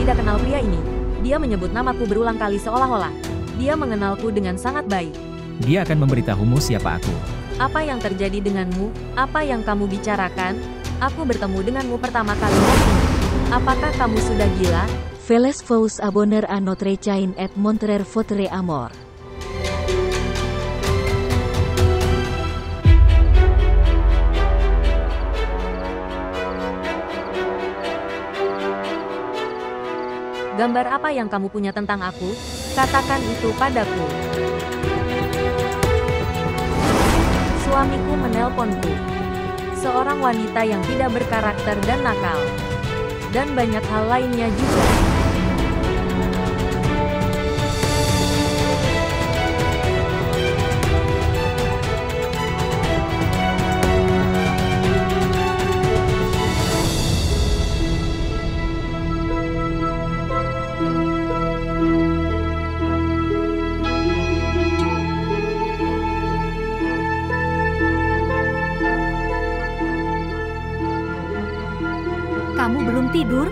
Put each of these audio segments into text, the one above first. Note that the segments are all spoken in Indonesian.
tidak kenal pria ini. Dia menyebut namaku berulang kali seolah-olah dia mengenalku dengan sangat baik. Dia akan memberitahumu siapa aku. Apa yang terjadi denganmu? Apa yang kamu bicarakan? Aku bertemu denganmu pertama kali hari ini. Apakah kamu sudah gila? Faites vous abonner à notre chaîne et montrer votre amour. Gambar apa yang kamu punya tentang aku? Katakan itu padaku. Suamiku menelponku. Seorang wanita yang tidak berkarakter dan nakal. Dan banyak hal lainnya juga. Kamu belum tidur?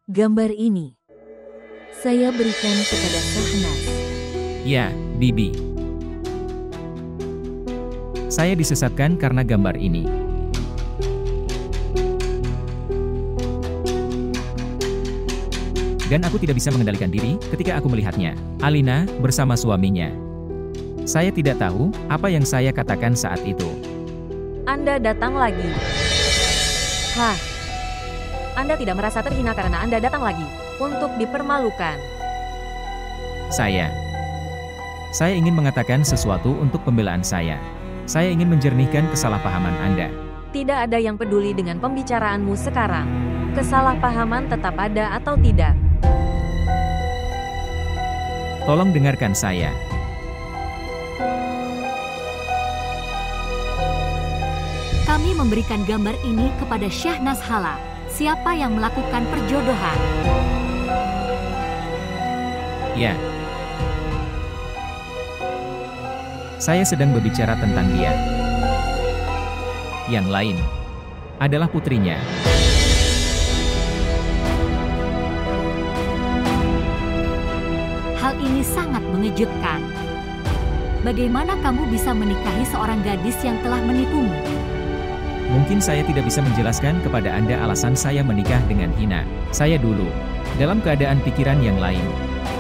Gambar ini saya berikan kepada Shahnaz. Ya, Bibi. Saya disesatkan karena gambar ini. Dan aku tidak bisa mengendalikan diri ketika aku melihatnya. Alina bersama suaminya. Saya tidak tahu apa yang saya katakan saat itu. Anda datang lagi. Hah. Anda tidak merasa terhina karena Anda datang lagi untuk dipermalukan. Saya ingin mengatakan sesuatu untuk pembelaan saya. Saya ingin menjernihkan kesalahpahaman Anda. Tidak ada yang peduli dengan pembicaraanmu sekarang. Kesalahpahaman tetap ada atau tidak. Tolong dengarkan saya. Kami memberikan gambar ini kepada Shahnaz Hala. Siapa yang melakukan perjodohan? Ya. Saya sedang berbicara tentang dia. Yang lain adalah putrinya. Hal ini sangat mengejutkan. Bagaimana kamu bisa menikahi seorang gadis yang telah menipumu? Mungkin saya tidak bisa menjelaskan kepada Anda alasan saya menikah dengan Hina. Saya dulu dalam keadaan pikiran yang lain.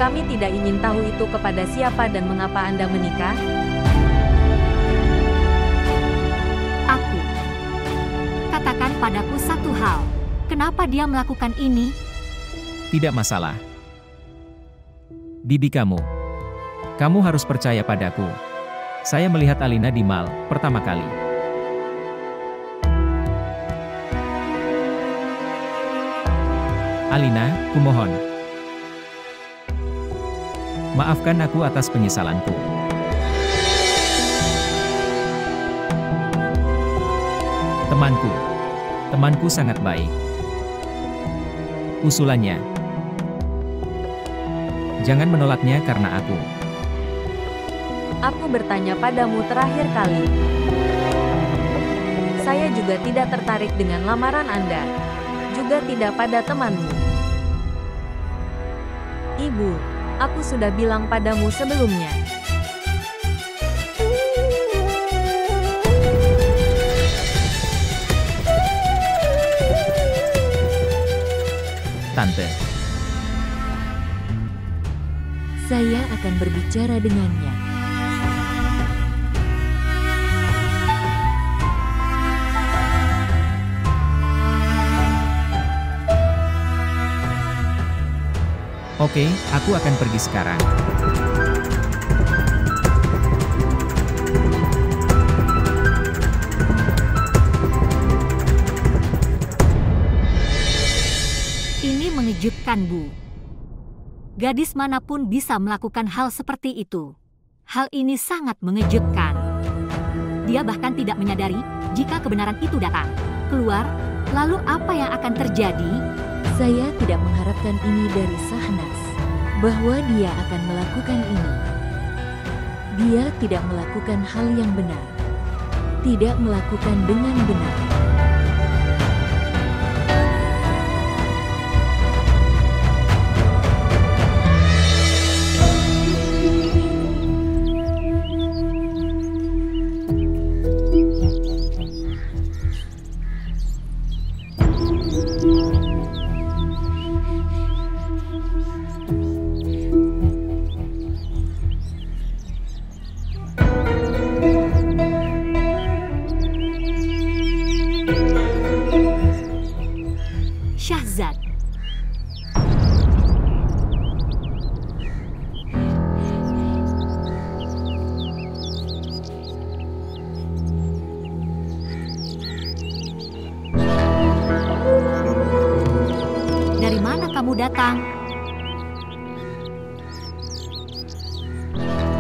Kami tidak ingin tahu itu kepada siapa dan mengapa Anda menikah. Aku. Katakan padaku satu hal. Kenapa dia melakukan ini? Tidak masalah. Bibi kamu. Kamu harus percaya padaku. Saya melihat Alina di mall pertama kali. Alina, kumohon. Maafkan aku atas penyesalanku. Temanku sangat baik. Usulannya. Jangan menolaknya karena aku. Aku bertanya padamu terakhir kali. Saya juga tidak tertarik dengan lamaran Anda. Juga tidak pada temanmu. Ibu, aku sudah bilang padamu sebelumnya. Tante. Saya akan berbicara dengannya. Oke, aku akan pergi sekarang. mengejutkan, Bu. Gadis manapun bisa melakukan hal seperti itu. Hal ini sangat mengejutkan. Dia bahkan tidak menyadari jika kebenaran itu datang keluar, lalu apa yang akan terjadi? Saya tidak mengharapkan ini dari Shahnas, bahwa dia akan melakukan ini. Dia tidak melakukan hal yang benar. Tidak melakukan dengan benar. Syahzad. Dari mana kamu datang?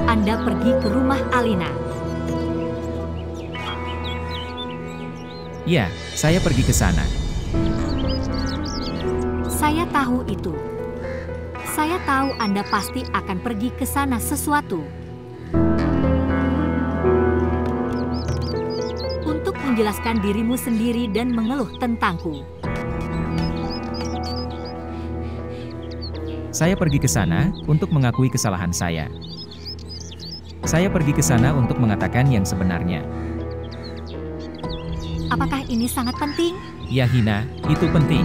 Anda pergi ke rumah Alina. Ya, saya pergi ke sana. Saya tahu itu. Saya tahu Anda pasti akan pergi ke sana sesuatu. Untuk menjelaskan dirimu sendiri dan mengeluh tentangku. Saya pergi ke sana untuk mengakui kesalahan saya. Saya pergi ke sana untuk mengatakan yang sebenarnya. Apakah ini sangat penting? Ya Hina, itu penting.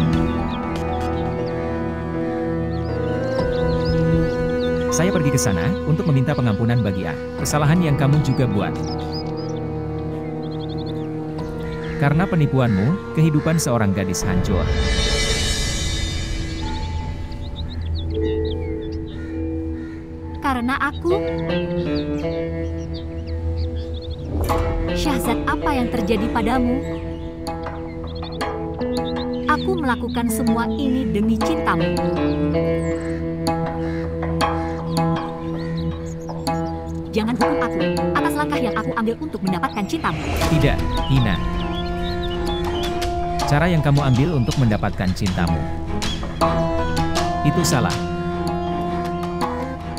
Saya pergi ke sana untuk meminta pengampunan bagi kesalahan yang kamu juga buat. Karena penipuanmu, kehidupan seorang gadis hancur. Karena aku... Syahzad, apa yang terjadi padamu? Aku melakukan semua ini demi cintamu. Jangan hukum aku atas langkah yang aku ambil untuk mendapatkan cintamu. Tidak, Hina. Cara yang kamu ambil untuk mendapatkan cintamu. Itu salah.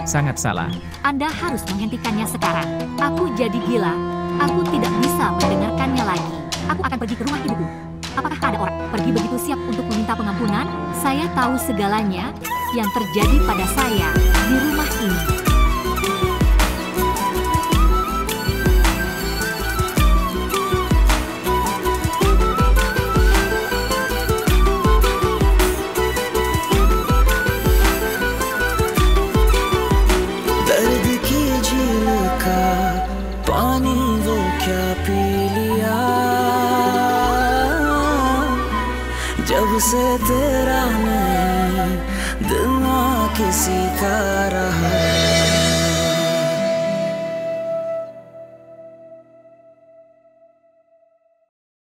Sangat salah. Anda harus menghentikannya sekarang. Aku jadi gila. Aku tidak bisa mendengarkannya lagi. Aku akan pergi ke rumah ibuku. Apakah ada orang pergi begitu siap untuk meminta pengampunan? Saya tahu segalanya yang terjadi pada saya di rumah ini. जब से तेरा नहीं दिल ना किसी का रहा.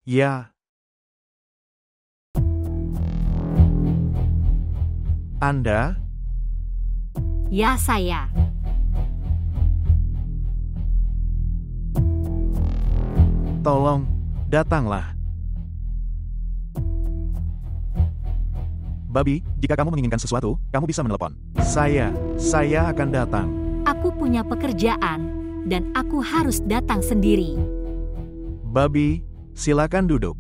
Ya. Anda? Ya, saya. Tolong, datanglah. Babi, jika kamu menginginkan sesuatu, kamu bisa menelepon. Saya akan datang. Aku punya pekerjaan, dan aku harus datang sendiri. Babi, silakan duduk.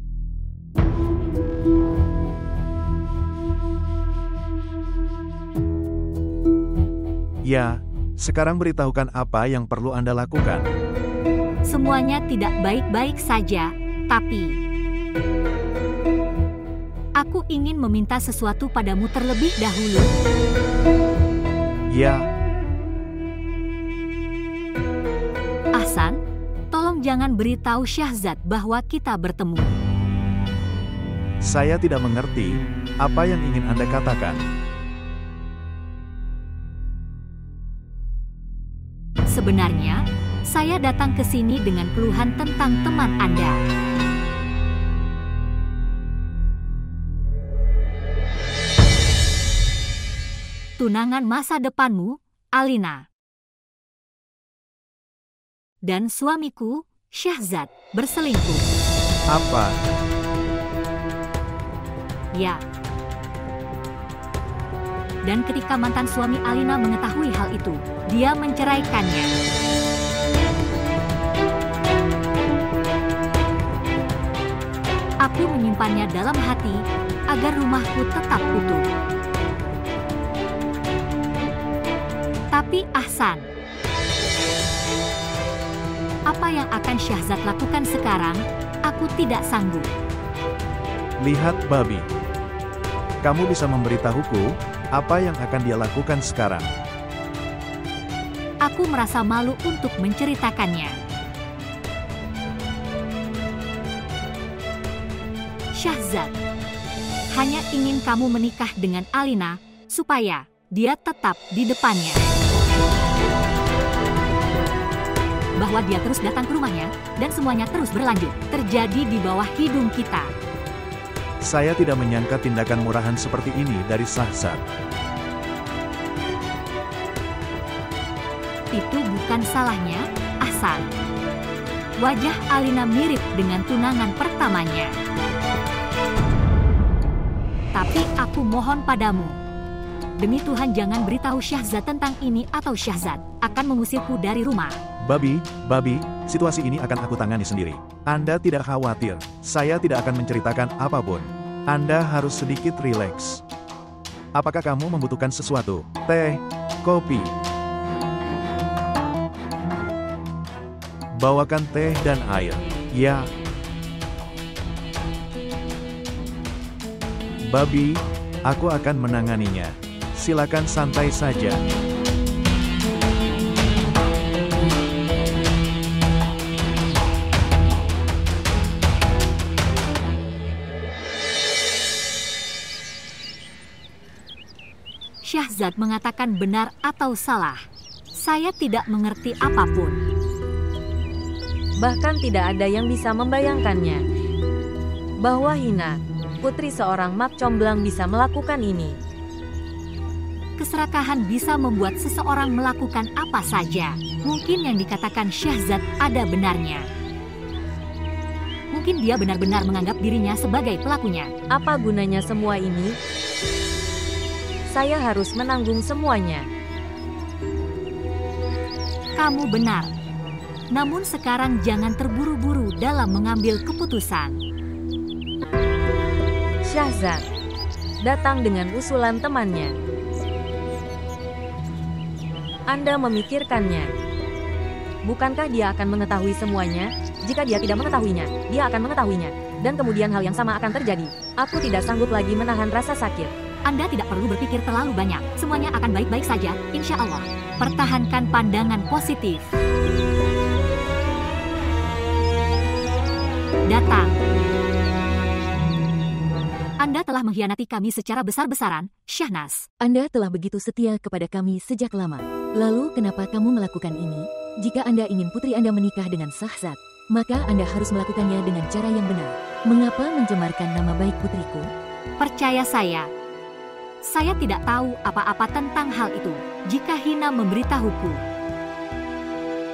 Ya, sekarang beritahukan apa yang perlu Anda lakukan. Semuanya tidak baik-baik saja, tapi... Aku ingin meminta sesuatu padamu terlebih dahulu. Ya. Ahsan, tolong jangan beritahu Syahzad bahwa kita bertemu. Saya tidak mengerti apa yang ingin Anda katakan. Sebenarnya, saya datang ke sini dengan keluhan tentang teman Anda. tunangan masa depanmu, Alina. Dan suamiku, Syahzad, berselingkuh. Apa? Ya. Dan ketika mantan suami Alina mengetahui hal itu, dia menceraikannya. Aku menyimpannya dalam hati agar rumahku tetap utuh. Tapi Ahsan, apa yang akan Syahzad lakukan sekarang, aku tidak sanggup. Lihat, Babi. Kamu bisa memberitahuku apa yang akan dia lakukan sekarang. Aku merasa malu untuk menceritakannya. Syahzad hanya ingin kamu menikah dengan Alina supaya dia tetap di depannya. Bahwa dia terus datang ke rumahnya dan semuanya terus berlanjut terjadi di bawah hidung kita. Saya tidak menyangka tindakan murahan seperti ini dari Syahzad. Itu bukan salahnya, Ahsan. Wajah Alina mirip dengan tunangan pertamanya. Tapi aku mohon padamu, demi Tuhan jangan beritahu Syahzad tentang ini atau Syahzad akan mengusirku dari rumah. Babi, situasi ini akan aku tangani sendiri. Anda tidak khawatir, saya tidak akan menceritakan apapun. Anda harus sedikit rileks. Apakah kamu membutuhkan sesuatu? Teh, kopi? Bawakan teh dan air. Ya. Babi, aku akan menanganinya. Silakan santai saja. Syahzad mengatakan benar atau salah. Saya tidak mengerti apapun. Bahkan tidak ada yang bisa membayangkannya. Bahwa Hina, putri seorang mak comblang bisa melakukan ini. Keserakahan bisa membuat seseorang melakukan apa saja. Mungkin yang dikatakan Syahzad ada benarnya. Mungkin dia benar-benar menganggap dirinya sebagai pelakunya. Apa gunanya semua ini? Saya harus menanggung semuanya. Kamu benar. Namun sekarang jangan terburu-buru dalam mengambil keputusan. Syahzad datang dengan usulan temannya. Anda memikirkannya. Bukankah dia akan mengetahui semuanya? Jika dia tidak mengetahuinya, dia akan mengetahuinya. Dan kemudian hal yang sama akan terjadi. Aku tidak sanggup lagi menahan rasa sakit. Anda tidak perlu berpikir terlalu banyak. Semuanya akan baik-baik saja, insya Allah. Pertahankan pandangan positif. Datang. Anda telah mengkhianati kami secara besar-besaran, Syahnas. Anda telah begitu setia kepada kami sejak lama. Lalu kenapa kamu melakukan ini? Jika Anda ingin putri Anda menikah dengan Syahzad, maka Anda harus melakukannya dengan cara yang benar. Mengapa mencemarkan nama baik putriku? Percaya saya tidak tahu apa-apa tentang hal itu. Jika Hina memberitahuku,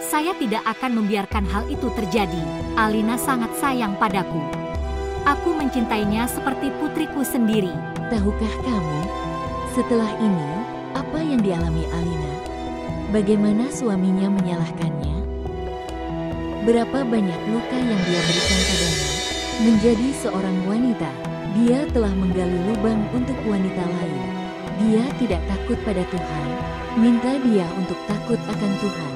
saya tidak akan membiarkan hal itu terjadi. Alina sangat sayang padaku. Aku mencintainya seperti putriku sendiri. Tahukah kamu, setelah ini, apa yang dialami Alina? Bagaimana suaminya menyalahkannya? Berapa banyak luka yang dia berikan padanya? Menjadi seorang wanita, dia telah menggali lubang untuk wanita lain. Dia tidak takut pada Tuhan. Minta dia untuk takut akan Tuhan.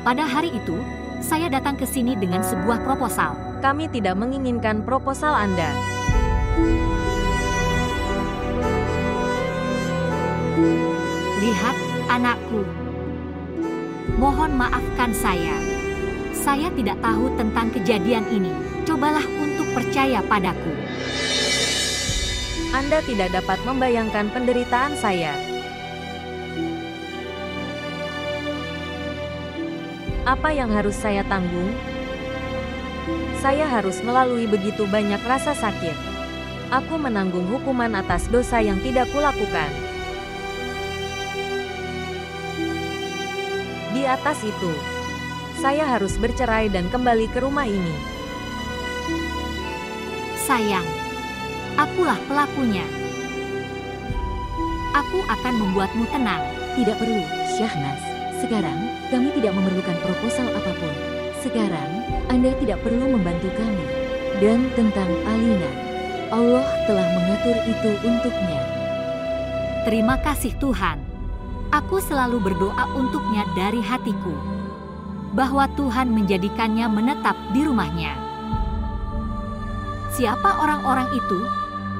Pada hari itu, saya datang ke sini dengan sebuah proposal. Kami tidak menginginkan proposal Anda. Lihat, anakku. Mohon maafkan saya. Saya tidak tahu tentang kejadian ini. Cobalah untuk percaya padaku. Anda tidak dapat membayangkan penderitaan saya. Apa yang harus saya tanggung? Saya harus melalui begitu banyak rasa sakit. Aku menanggung hukuman atas dosa yang tidak kulakukan. atas itu, saya harus bercerai dan kembali ke rumah ini. Sayang, akulah pelakunya. Aku akan membuatmu tenang. Tidak perlu, Shahnaz. Sekarang, kami tidak memerlukan proposal apapun. Sekarang, Anda tidak perlu membantu kami. Dan tentang Alina, Allah telah mengatur itu untuknya. Terima kasih Tuhan. Aku selalu berdoa untuknya dari hatiku, bahwa Tuhan menjadikannya menetap di rumahnya. Siapa orang-orang itu?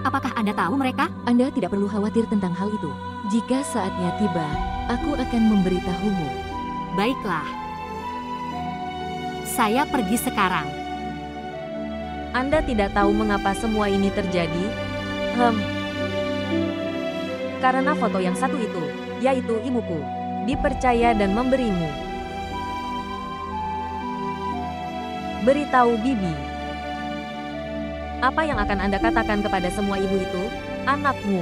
Apakah Anda tahu mereka? Anda tidak perlu khawatir tentang hal itu. Jika saatnya tiba, aku akan memberitahumu. Baiklah. Saya pergi sekarang. Anda tidak tahu mengapa semua ini terjadi? Karena foto yang satu itu, yaitu ibuku, dipercaya dan memberimu. Beritahu Bibi. Apa yang akan Anda katakan kepada semua ibu itu, anakmu?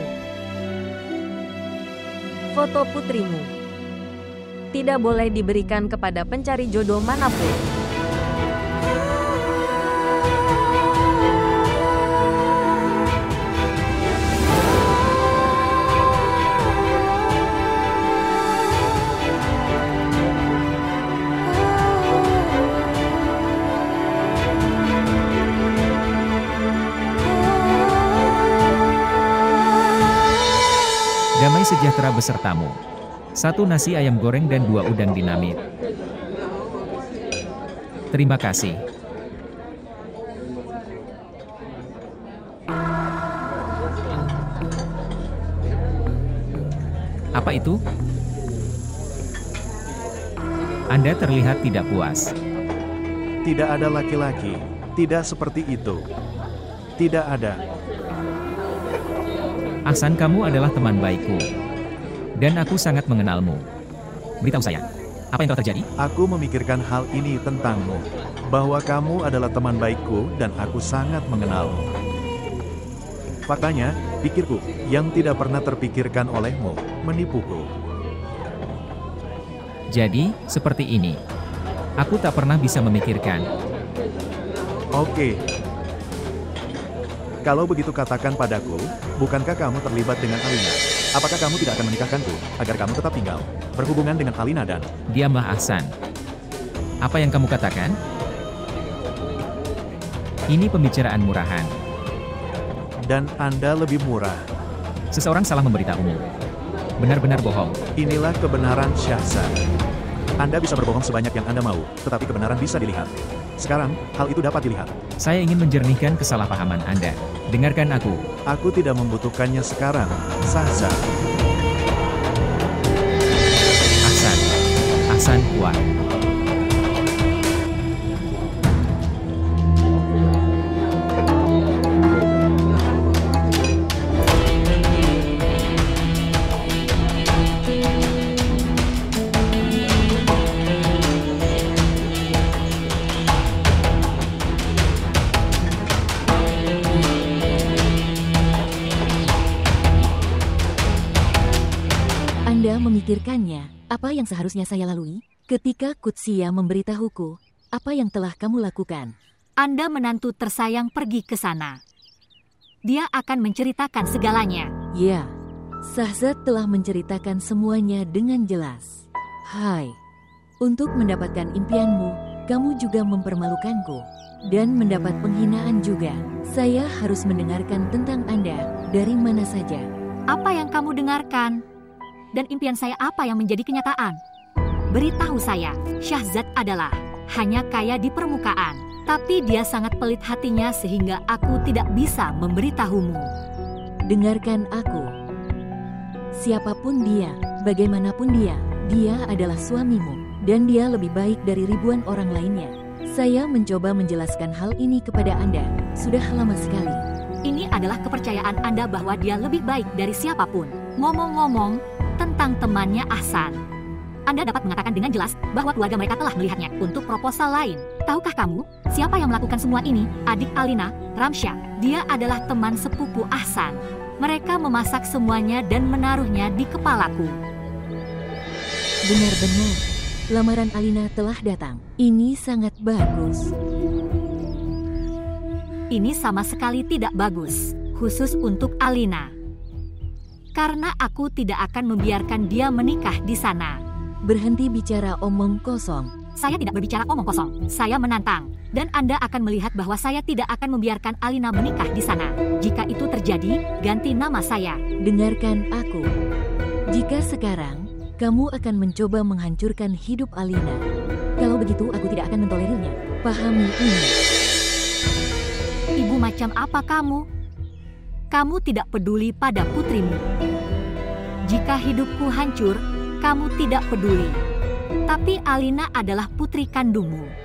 Foto putrimu tidak boleh diberikan kepada pencari jodoh manapun. Damai sejahtera besertamu. 1 nasi ayam goreng dan 2 udang dinamit. Terima kasih. Apa itu? Anda terlihat tidak puas. Tidak ada laki-laki. Tidak seperti itu. Tidak ada. Ahsan, kamu adalah teman baikku. Dan aku sangat mengenalmu. Beritahu saya, apa yang telah terjadi? Aku memikirkan hal ini tentangmu. Bahwa kamu adalah teman baikku dan aku sangat mengenalmu. Faktanya, pikirku, yang tidak pernah terpikirkan olehmu, menipuku. Jadi, seperti ini. Aku tak pernah bisa memikirkan. Oke. Kalau begitu katakan padaku, bukankah kamu terlibat dengan Alina? Apakah kamu tidak akan menikahkanku, agar kamu tetap tinggal, berhubungan dengan Alina dan... Diamlah Ahsan. Apa yang kamu katakan? Ini pembicaraan murahan. Dan Anda lebih murah. Seseorang salah memberitahumu. Benar-benar bohong. Inilah kebenaran Syahzad. Anda bisa berbohong sebanyak yang Anda mau, tetapi kebenaran bisa dilihat. Sekarang, hal itu dapat dilihat. Saya ingin menjernihkan kesalahpahaman Anda. Dengarkan aku. Aku tidak membutuhkannya sekarang, Syahzad. Ahsan kuat. Anda memikirkannya, apa yang seharusnya saya lalui? Ketika Qudsia memberitahuku, apa yang telah kamu lakukan? Anda menantu tersayang pergi ke sana. Dia akan menceritakan segalanya. Ya, Syahzad telah menceritakan semuanya dengan jelas. Hai, untuk mendapatkan impianmu, kamu juga mempermalukanku. Dan mendapat penghinaan juga. Saya harus mendengarkan tentang Anda, dari mana saja. Apa yang kamu dengarkan? Dan impian saya apa yang menjadi kenyataan? Beritahu saya, Syahzad adalah hanya kaya di permukaan, tapi dia sangat pelit hatinya sehingga aku tidak bisa memberitahumu. Dengarkan aku. Siapapun dia, bagaimanapun dia adalah suamimu, dan dia lebih baik dari ribuan orang lainnya. Saya mencoba menjelaskan hal ini kepada Anda, sudah lama sekali. Ini adalah kepercayaan Anda bahwa dia lebih baik dari siapapun. Ngomong-ngomong, tentang temannya Ahsan. Anda dapat mengatakan dengan jelas bahwa keluarga mereka telah melihatnya untuk proposal lain. Tahukah kamu siapa yang melakukan semua ini? Adik Alina, Ramsyah. Dia adalah teman sepupu Ahsan. Mereka memasak semuanya dan menaruhnya di kepalaku. Benar-benar. Lamaran Alina telah datang. Ini sangat bagus. Ini sama sekali tidak bagus, khusus untuk Alina. Karena aku tidak akan membiarkan dia menikah di sana. Berhenti bicara omong kosong. Saya tidak berbicara omong kosong, saya menantang. Dan Anda akan melihat bahwa saya tidak akan membiarkan Alina menikah di sana. Jika itu terjadi, ganti nama saya. Dengarkan aku. Jika sekarang, kamu akan mencoba menghancurkan hidup Alina. Kalau begitu, aku tidak akan mentolerirnya. Pahami ini. Ibu macam apa kamu? Kamu tidak peduli pada putrimu. Jika hidupku hancur, kamu tidak peduli. Tapi Alina adalah putri kandungmu.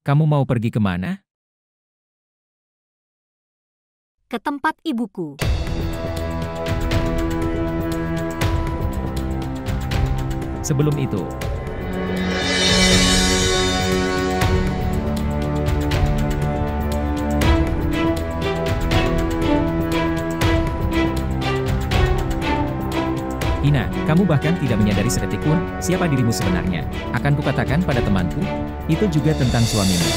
Kamu mau pergi kemana? Ke tempat ibuku. Sebelum itu, Ina, kamu bahkan tidak menyadari sedetik pun siapa dirimu sebenarnya. Akan kukatakan pada temanku, itu juga tentang suamimu.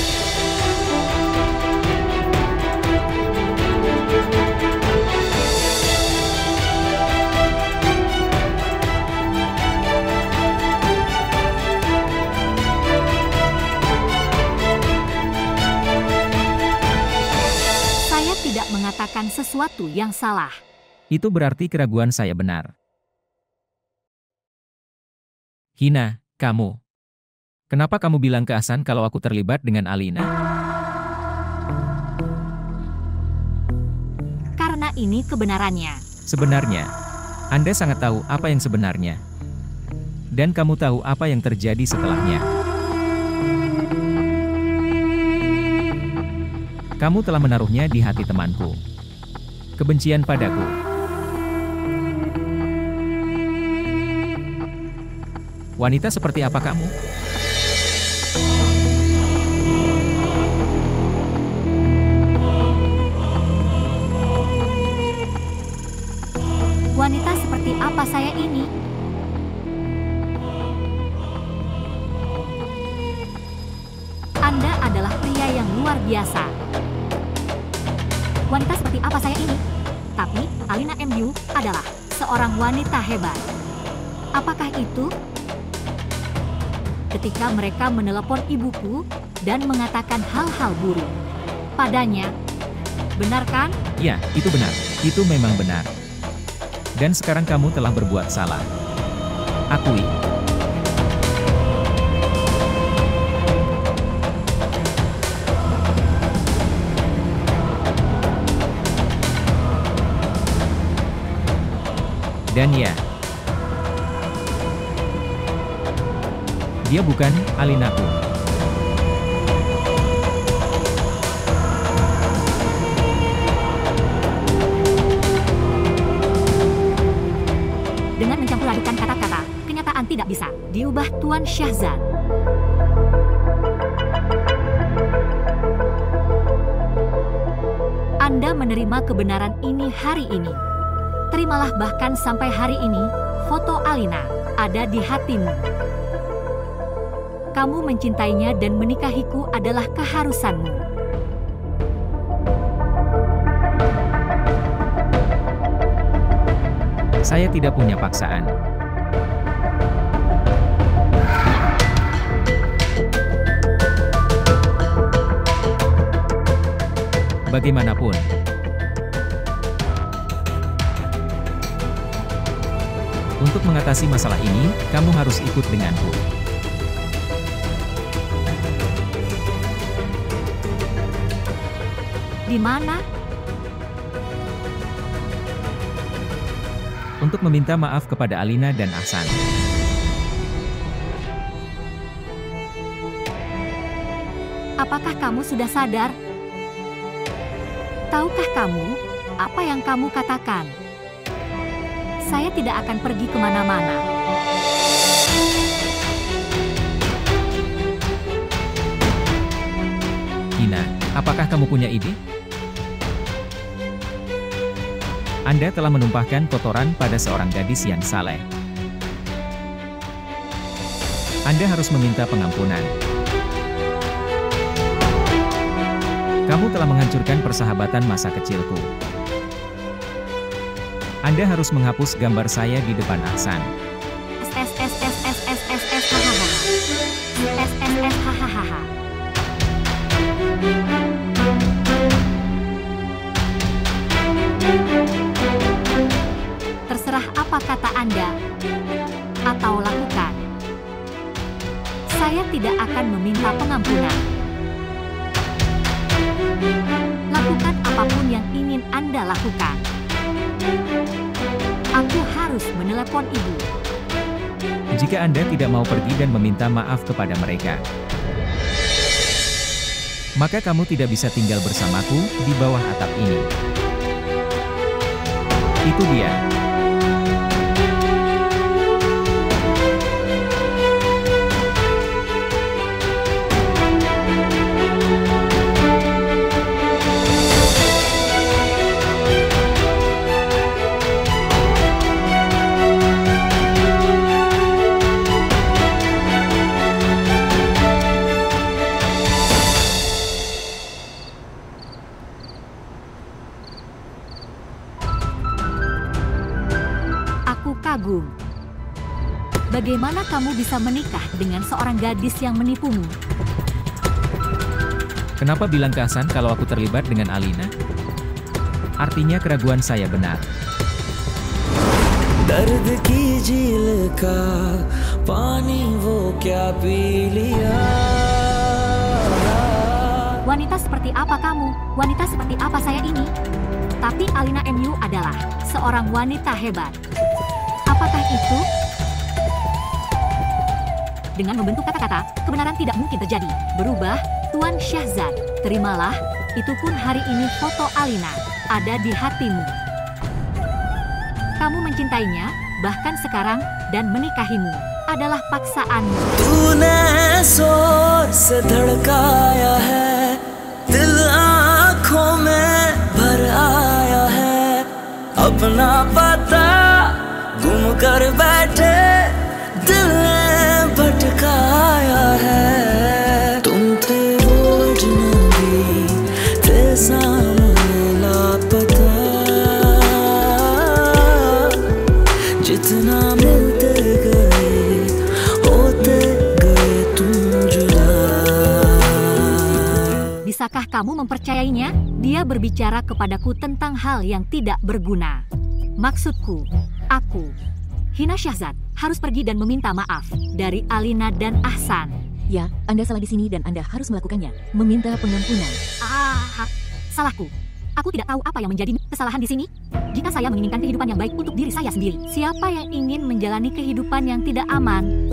Saya tidak mengatakan sesuatu yang salah. Itu berarti keraguan saya benar. Hina, kamu. Kenapa kamu bilang ke Hasan kalau aku terlibat dengan Alina? Karena ini kebenarannya. Sebenarnya, Anda sangat tahu apa yang sebenarnya. Dan kamu tahu apa yang terjadi setelahnya. Kamu telah menaruhnya di hati temanku. Kebencian padaku. Wanita seperti apa kamu? Wanita seperti apa saya ini? Anda adalah pria yang luar biasa. Wanita seperti apa saya ini? Tapi Alina MU adalah seorang wanita hebat. Apakah itu? Ketika mereka menelepon ibuku dan mengatakan hal-hal buruk padanya. Benar kan? Ya, itu benar. Itu memang benar. Dan sekarang kamu telah berbuat salah. Akui. Dan ya, dia bukan Alinaku. Dengan mencampur adukan kata-kata, kenyataan tidak bisa diubah, Tuan Syahzad. Anda menerima kebenaran ini hari ini. Terimalah bahkan sampai hari ini, foto Alina ada di hatimu. Kamu mencintainya dan menikahiku adalah keharusanmu. Saya tidak punya paksaan. Bagaimanapun, untuk mengatasi masalah ini, kamu harus ikut denganku. Di mana? Untuk meminta maaf kepada Alina dan Hasan. Apakah kamu sudah sadar? Tahukah kamu apa yang kamu katakan? Saya tidak akan pergi kemana-mana. Apakah kamu punya ide? Anda telah menumpahkan kotoran pada seorang gadis yang saleh. Anda harus meminta pengampunan. Kamu telah menghancurkan persahabatan masa kecilku. Anda harus menghapus gambar saya di depan Ahsan. Terserah apa kata Anda atau lakukan. Saya tidak akan meminta pengampunan. Lakukan apapun yang ingin Anda lakukan. Aku harus menelepon ibu. Jika Anda tidak mau pergi dan meminta maaf kepada mereka, maka kamu tidak bisa tinggal bersamaku di bawah atap ini. Itu dia. Kagum. Bagaimana kamu bisa menikah dengan seorang gadis yang menipumu? Kenapa bilang ke Ahsan kalau aku terlibat dengan Alina? Artinya keraguan saya benar. दर्द की झील का पानी वो क्या पी लिया. Wanita seperti apa kamu? Wanita seperti apa saya ini? Tapi Alina MU adalah seorang wanita hebat. Apakah itu? Dengan membentuk kata-kata, kebenaran tidak mungkin terjadi. Berubah, Tuan Syahzad. Terimalah, itu pun hari ini foto Alina ada di hatimu. Kamu mencintainya, bahkan sekarang, dan menikahimu adalah paksaanmu. तूने जोर से धड़काया है, दिल आँखों में भर आया है, अपना पता गुम कर बैठे दिल ने भटकाया है. तुम थे वो अजनबी, थे सामने लापता, जितना मिलते गए होते गए तुम जुदा. Bisakah kamu mempercayainya? Dia berbicara kepadaku tentang hal yang tidak berguna. Maksudku, aku, Hina Syahzad, harus pergi dan meminta maaf dari Alina dan Ahsan. Ya, Anda salah di sini dan Anda harus melakukannya. Meminta pengampunan. Salahku. Aku tidak tahu apa yang menjadi kesalahan di sini. Jika saya menginginkan kehidupan yang baik untuk diri saya sendiri, siapa yang ingin menjalani kehidupan yang tidak aman?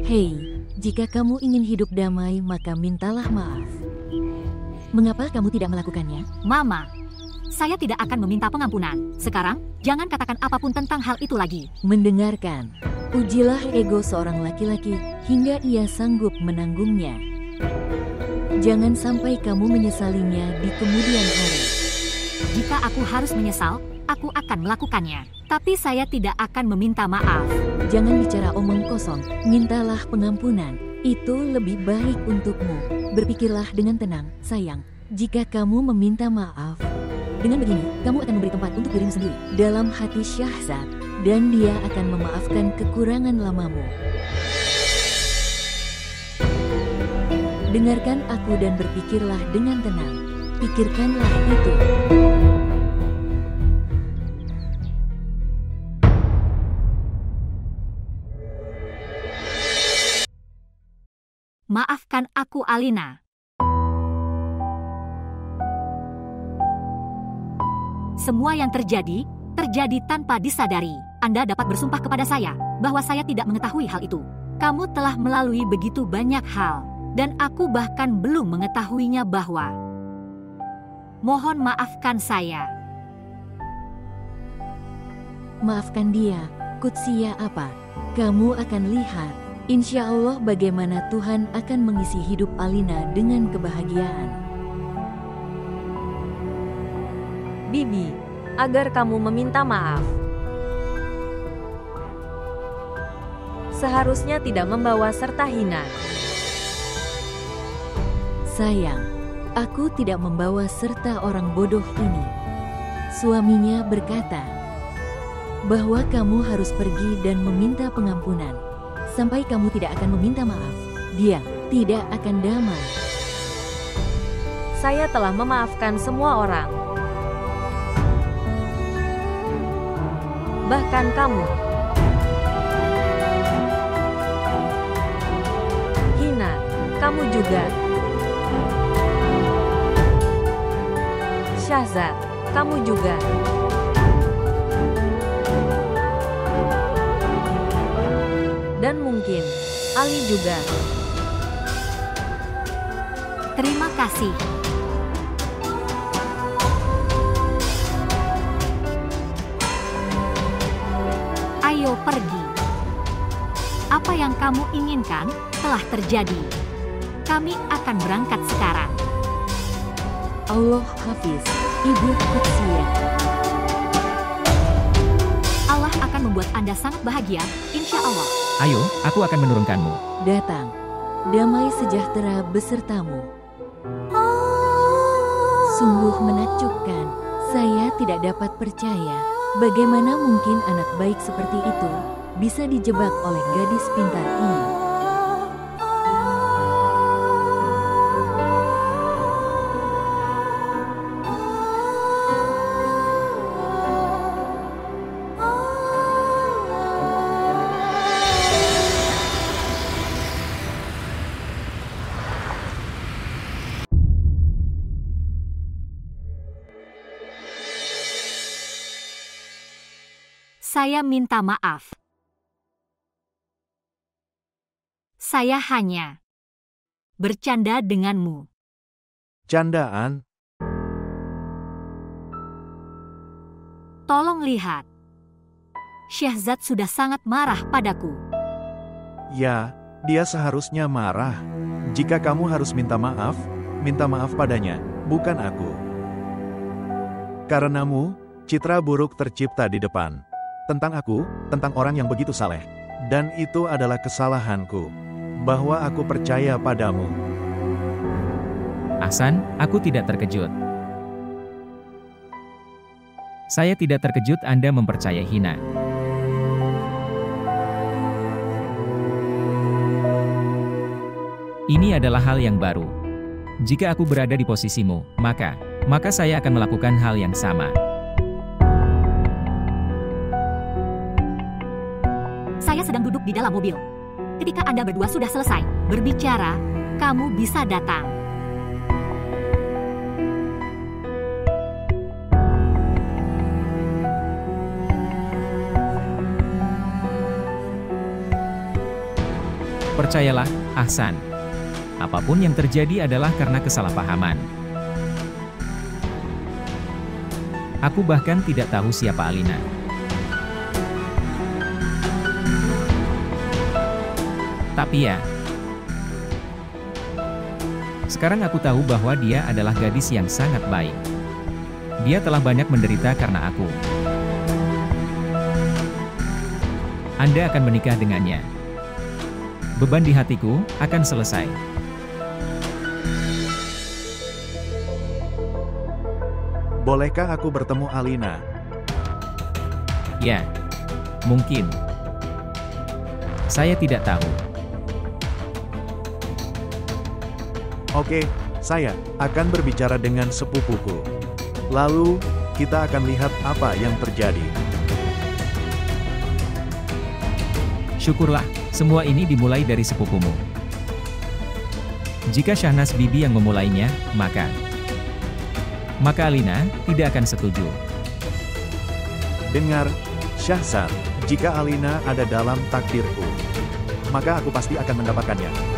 Hei, jika kamu ingin hidup damai, maka mintalah maaf. Mengapa kamu tidak melakukannya? Mama, saya tidak akan meminta pengampunan. Sekarang, jangan katakan apapun tentang hal itu lagi. Mendengarkan. Ujilah ego seorang laki-laki hingga ia sanggup menanggungnya. Jangan sampai kamu menyesalinya di kemudian hari. Jika aku harus menyesal, aku akan melakukannya. Tapi saya tidak akan meminta maaf. Jangan bicara omong kosong, mintalah pengampunan. Itu lebih baik untukmu. Berpikirlah dengan tenang, sayang. Jika kamu meminta maaf, dengan begini, kamu akan memberi tempat untuk dirimu sendiri dalam hati Syahzad, dan dia akan memaafkan kekurangan lamamu. Dengarkan aku dan berpikirlah dengan tenang. Pikirkanlah itu. Maafkan aku, Alina. Semua yang terjadi tanpa disadari. Anda dapat bersumpah kepada saya bahwa saya tidak mengetahui hal itu. Kamu telah melalui begitu banyak hal, dan aku bahkan belum mengetahuinya bahwa. Mohon maafkan saya. Maafkan dia, Qudsiya apa? Kamu akan lihat, insya Allah bagaimana Tuhan akan mengisi hidup Alina dengan kebahagiaan. Bibi, agar kamu meminta maaf. Seharusnya tidak membawa serta hina. Sayang, aku tidak membawa serta orang bodoh ini. Suaminya berkata bahwa kamu harus pergi dan meminta pengampunan. Sampai kamu tidak akan meminta maaf, dia tidak akan damai. Saya telah memaafkan semua orang. Bahkan kamu. Hina, kamu juga. Syahzad, kamu juga. Dan mungkin Ali juga. Terima kasih. Ayo pergi. Apa yang kamu inginkan telah terjadi. Kami akan berangkat sekarang. Allah Hafiz, Ibu Qudsiah. Allah akan membuat Anda sangat bahagia, insya Allah. Ayo, aku akan menurunkanmu. Datang, damai sejahtera besertamu. Sungguh menakjubkan, saya tidak dapat percaya. Bagaimana mungkin anak baik seperti itu bisa dijebak oleh gadis pintar ini? Saya minta maaf. Saya hanya bercanda denganmu. Candaan? Tolong lihat. Syahzad sudah sangat marah padaku. Ya, dia seharusnya marah. Jika kamu harus minta maaf padanya, bukan aku. Karenamu, citra buruk tercipta di depan. Tentang aku, tentang orang yang begitu saleh. Dan itu adalah kesalahanku, bahwa aku percaya padamu. Ahsan, aku tidak terkejut. Saya tidak terkejut Anda mempercayai Hina. Ini adalah hal yang baru. Jika aku berada di posisimu, maka saya akan melakukan hal yang sama. Saya sedang duduk di dalam mobil. Ketika Anda berdua sudah selesai berbicara, kamu bisa datang. Percayalah, Ahsan. Apapun yang terjadi adalah karena kesalahpahaman. Aku bahkan tidak tahu siapa Alina. Tapi ya, sekarang aku tahu bahwa dia adalah gadis yang sangat baik. Dia telah banyak menderita karena aku. Anda akan menikah dengannya. Beban di hatiku akan selesai. Bolehkah aku bertemu Alina? Ya, mungkin. Saya tidak tahu. Oke, saya akan berbicara dengan sepupuku. Lalu, kita akan lihat apa yang terjadi. Syukurlah, semua ini dimulai dari sepupumu. Jika Shahnaz Bibi yang memulainya, maka Alina tidak akan setuju. Dengar, Syahzad, jika Alina ada dalam takdirku, maka aku pasti akan mendapatkannya.